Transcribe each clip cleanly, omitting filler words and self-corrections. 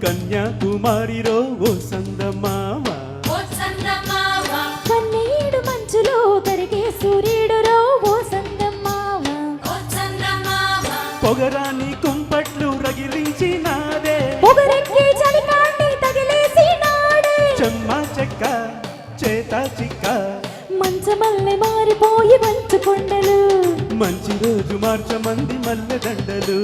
కన్యాకుమారిలో ఓ సందమామ. కన్నీడు మంచులో కరిగే సూర్యుడురో ఓ సందమామ. పొగరాని కుంపట్లు రగిలించినాదే, పొగరెక్కి చలికాండి తగిలేసినాడే. చెమ్మా చెక్క చేత చిక్క, మంచమల్లె మారిపోయి మంచు కొండలు. మంచి రోజు మార్చమంది మల్లె దండలు.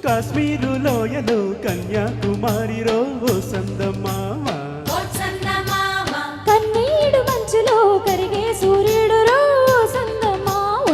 కాశ్మీరు లోయలో కన్యాకుమారిలో ఓ సందమామ. కన్నీడు మంచులో కరిగే సూర్యుడురో ఓ సందమామ.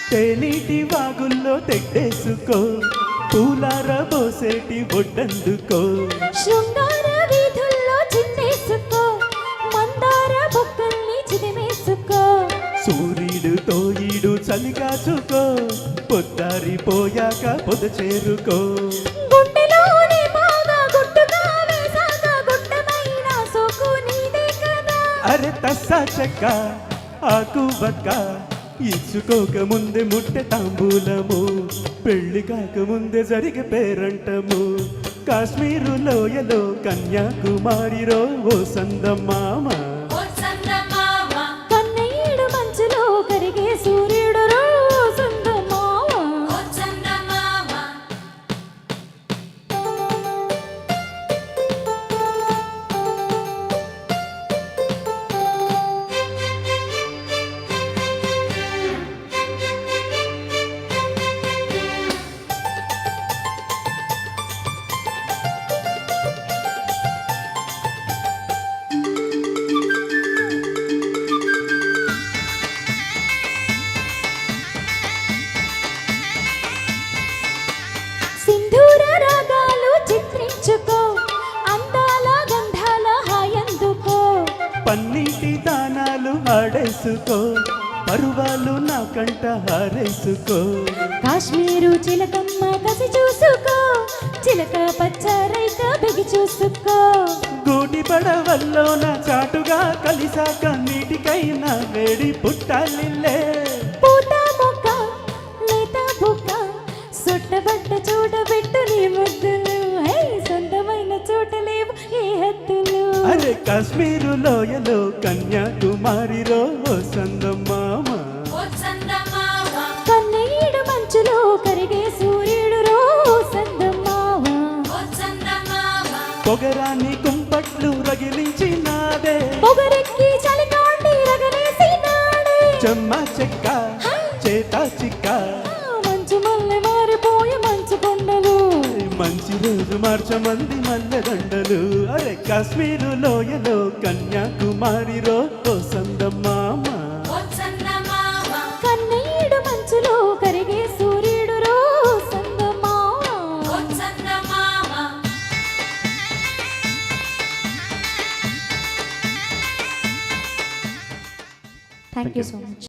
తేనీటి వాగుల్లో తెగ్గేసుకో, పూలార పోసేటి ఒడ్డందుకో. శృంగార వీధుల్లో చిందేసుకో, మందార బొక్కల్ని చిదిమేసుకో. సూర్యుడు తోయిడు చలిగాచుకో, పొద్దారిపోయాక పొద చేరుకో. గుండెలోనే బాగా గుట్టుగా వేసాక గుట్టమైన సోకు నీదే కదా. అరే తస్సా చెక్క ఆకు బక్క, ఇచ్చుకోక ముందే ముట్టె తాంబూలము, పెళ్లి కాక ముందే జరిగే పేరంటము. కాశ్మీరు లోయలో కన్యాకుమారిలో ఓ సందమామ. కన్నీడు మంచులో కరిగే సూర్యుడురో ఓ సందమామ. సింధూర రాగాలు చిత్రించుకో, అందాల గంధాల హాయందుకో. పన్నీటి దానాలు ఆడేసుకో, పరువాలు నా కంట హారేసుకో. కాశ్మీరు చిలకమ్మ కసి చూసుకో, చిలక పచ్చరైక బిగి చూసుకో. గూటి పడవల్లోన చాటుగా కలిసాక నీటికైనా వేడి పుట్టాలిల్లే. పూత మొక్క లేత బుక్క, సొట్టబడ్డ చోట పెట్టు నీ ముద్దులు. హే సొంతమైన చోట లేవు ఏ హద్దులు. అరే కాశ్మీరు లోయలో కన్యాకుమారిలో ఓ సందమామ. కన్నీడు మంచులో కరిగే సూర్యుడురో ఓ సందమామ. పొగరాని కుంపట్లు రగిలించినాదే, పొగరెక్కి చలికాండి రగలేసినాడే. చెమ్మా చెక్క చేత చిక్క, మంచు మల్లె మారిపోయి మంచు కొండలు. మంచి రోజు మార్చమంది మల్లె దండలు. అరే కాశ్మీరు లోయలో కన్యాకుమారిలో ఓ సందమామ. కన్నీడు మంచులో కరిగే సూర్యుడురో ఓ సందమామ. Thank you so much.